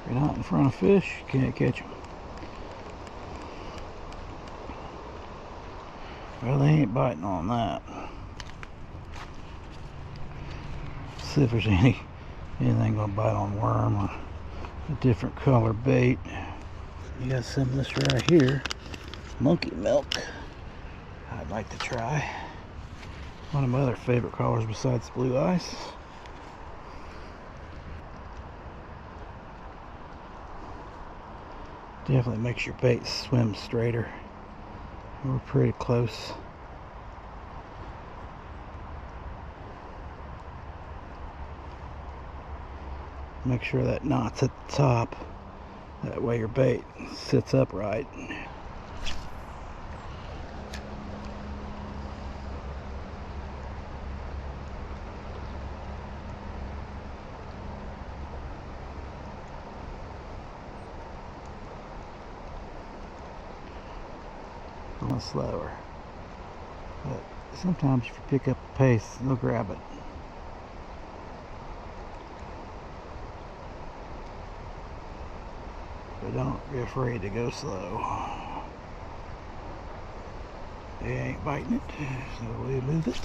If you're not in front of fish, you can't catch them. Well, they ain't biting on that. See if there's anything gonna bite on worm or a different color bait. You got some of this right here, monkey milk. I'd like to try. One of my other favorite colors besides blue ice. Definitely makes your bait swim straighter. We're pretty close. Make sure that knot's at the top. That way your bait sits upright. A little slower. But sometimes if you pick up the pace, they'll grab it. But don't be afraid to go slow. They ain't biting it, so we move it.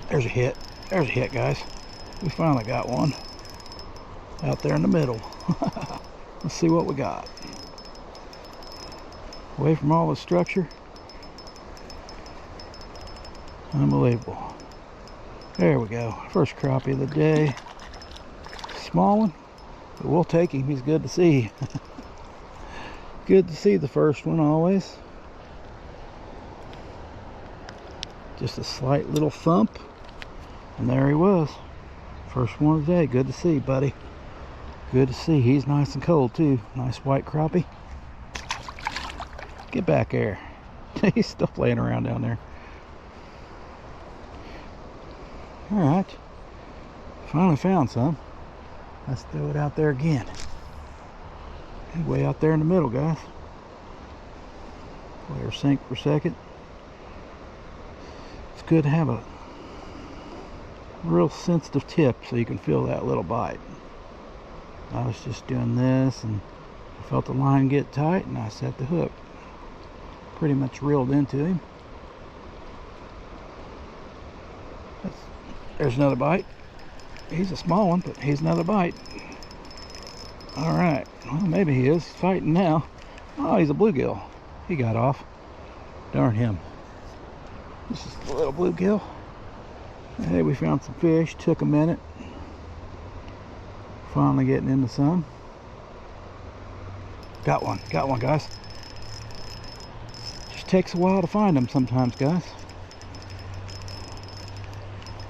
There's a hit. There's a hit, guys. We finally got one out there in the middle. Let's see what we got. Away from all the structure. Unbelievable. There we go. First crappie of the day. Small one, but we'll take him. He's good to see. Good to see the first one always. Just a slight little thump. And there he was. First one of the day. Good to see, buddy. Good to see. He's nice and cold too. Nice white crappie. Get back there. He's still playing around down there. Alright. Finally found some. Let's throw it out there again. Way out there in the middle, guys. Play her sink for a second. It's good to have a real sensitive tip so you can feel that little bite. I was just doing this and I felt the line get tight and I set the hook. Pretty much reeled into him. There's another bite. He's a small one, but he's another bite. Alright, well maybe he is fighting now. Oh, he's a bluegill. He got off. Darn him. This is a little bluegill. Hey, we found some fish. Took a minute. Finally getting into some. Got one, guys. Just takes a while to find them sometimes, guys.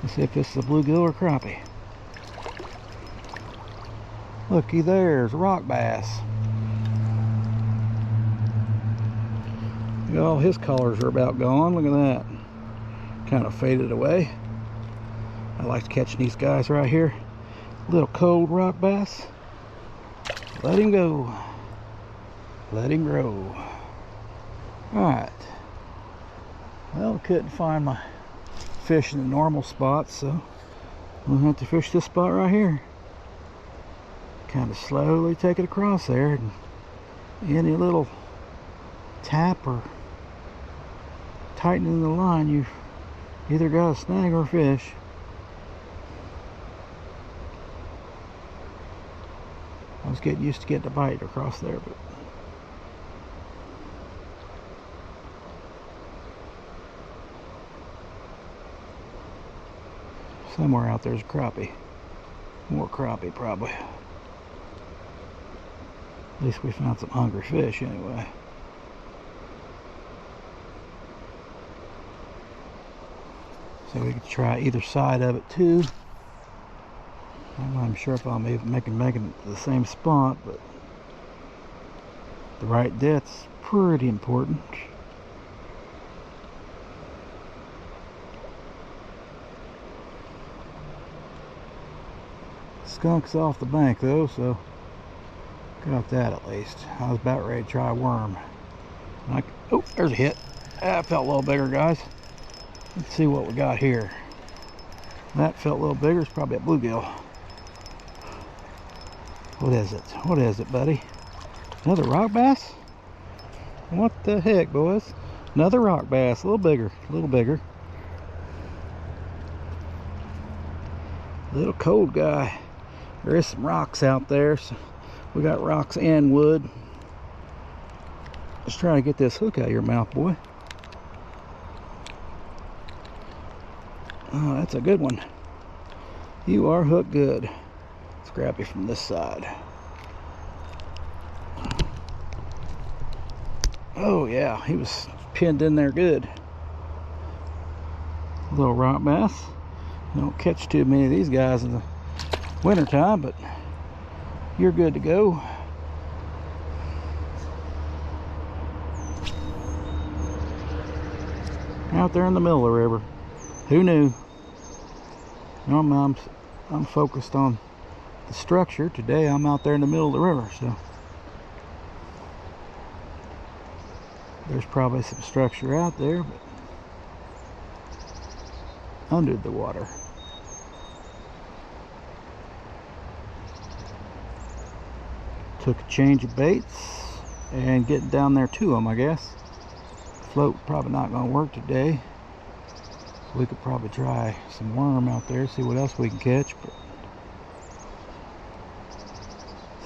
Let's see if this is a bluegill or crappie. Looky, there's a rock bass. All his colors are about gone. Look at that. Kind of faded away. I like catching these guys right here. Little cold rock bass. Let him go. Let him grow. Alright. Well, couldn't find my fish in the normal spot, so we'll have to fish this spot right here. Kind of slowly take it across there, and any little tap or tightening the line, you either got a snag or a fish. I was getting used to getting a bite across there, but somewhere out there's a crappie. More crappie, probably. At least we found some hungry fish anyway. So we could try either side of it too. I'm not sure if I'll make it the same spot, but the right depth's pretty important. Skunk's off the bank though, so Got that at least. I was about ready to try a worm. Oh, there's a hit. That felt a little bigger, guys. Let's see what we got here. That felt a little bigger. It's probably a bluegill. What is it? What is it, buddy? Another rock bass? What the heck, boys? Another rock bass. A little bigger. A little bigger. Little cold guy. There is some rocks out there. So we got rocks and wood. Let's try to get this hook out of your mouth, boy. Oh, that's a good one. You are hooked good. Let's grab you from this side. Oh yeah, he was pinned in there good. Little rock bass. You don't catch too many of these guys in the winter time, but you're good to go. Out there in the middle of the river. Who knew? Normally I'm focused on the structure. Today I'm out there in the middle of the river, so there's probably some structure out there, but under the water. Took a change of baits and getting down there to them, I guess. Float probably not going to work today. We could probably try some worm out there, see what else we can catch, but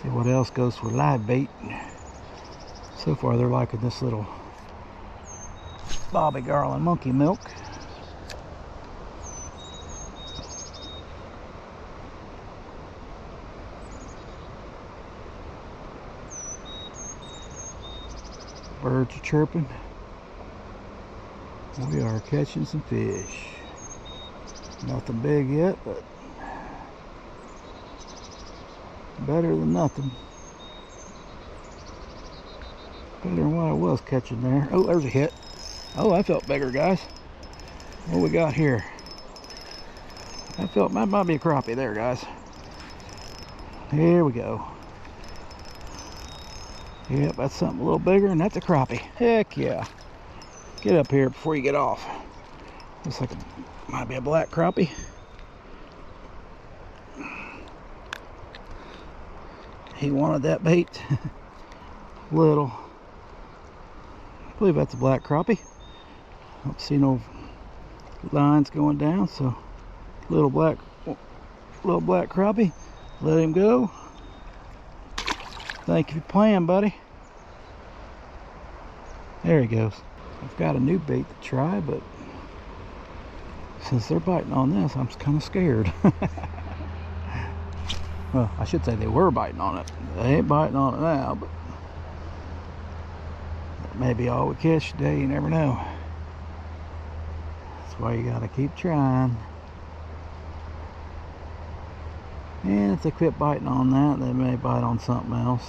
see what else goes for live bait. So far they're liking this little Bobby Garland monkey milk. Birds are chirping. We are catching some fish. Nothing big yet, but better than nothing. Better than what I was catching there. Oh, there's a hit. Oh, that felt bigger, guys. What we got here? That might be a crappie there, guys. Here we go. Yep, that's something a little bigger, and that's a crappie. Heck yeah. Get up here before you get off. Looks like it might be a black crappie. He wanted that bait. Little. I believe that's a black crappie. I don't see no lines going down, so little black crappie. Let him go. Thank you for playing, buddy. There he goes. I've got a new bait to try, but since they're biting on this, I'm kind of scared. Well, I should say they were biting on it. They ain't biting on it now, but that may be all we catch today. You never know. That's why you gotta keep trying. And if they quit biting on that, they may bite on something else.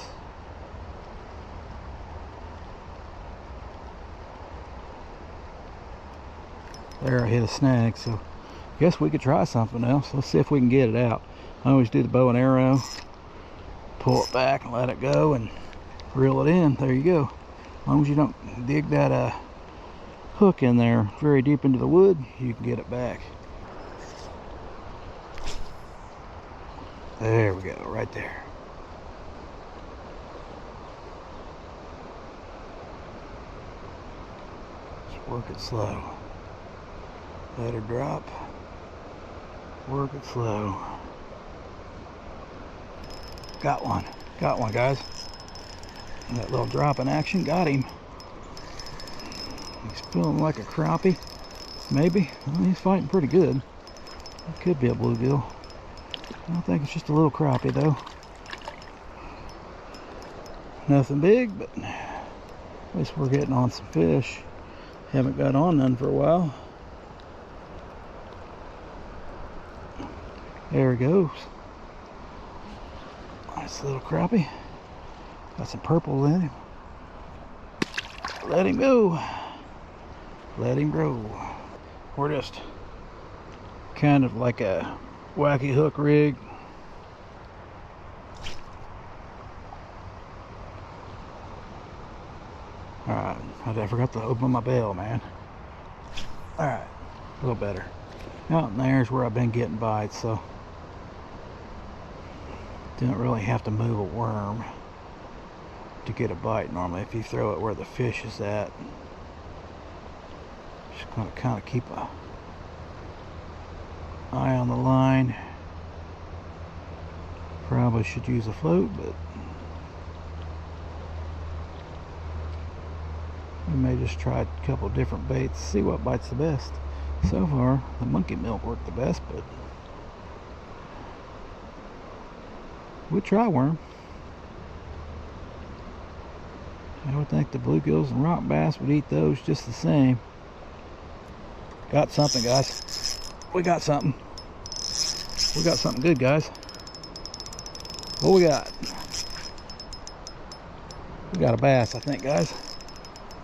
There, I hit a snag, so I guess we could try something else. Let's see if we can get it out. I always do the bow and arrow, pull it back and let it go and reel it in. There you go. As long as you don't dig that hook in there very deep into the wood, you can get it back. There we go, right there. Just work it slow. Let her drop. Work it slow. Got one, guys. That little drop in action got him. He's feeling like a crappie, maybe. Well, he's fighting pretty good. It could be a bluegill. I don't think it's just a little crappie though. Nothing big, but at least we're getting on some fish. Haven't got on none for a while. There he goes. Nice little crappie. Got some purple in him. Let him go. Let him grow. We're just kind of like a wacky hook rig. Alright, I forgot to open my bell, man. Alright, a little better. Out there's where I've been getting bites, so don't really have to move a worm to get a bite normally if you throw it where the fish is at. Just gonna kind of keep a eye on the line. Probably should use a float, but we may just try a couple different baits, see what bites the best. So far, the monkey milk worked the best, but we'll try worm. I would think the bluegills and rock bass would eat those just the same. Got something, guys. We got something. We got something good, guys. What we got? We got a bass, I think, guys.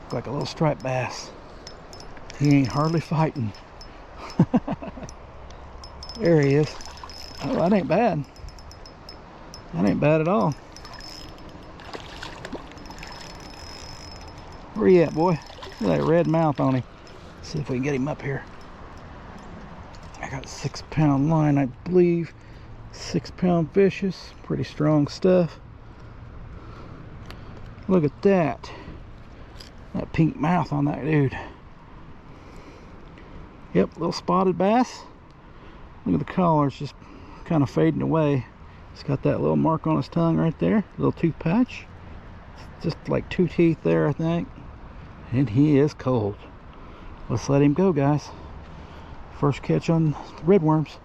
Look like a little striped bass. He ain't hardly fighting. There he is. Oh, that ain't bad. That ain't bad at all. Where you at, boy? Look at that red mouth on him. Let's see if we can get him up here. I got a 6-pound line, I believe. 6-pound fishes. Pretty strong stuff. Look at that. That pink mouth on that dude. Yep, little spotted bass. Look at the collar, it's just kind of fading away. It's got that little mark on his tongue right there. Little tooth patch. Just like 2 teeth there, I think. And he is cold. Let's let him go, guys. First catch on the red worms.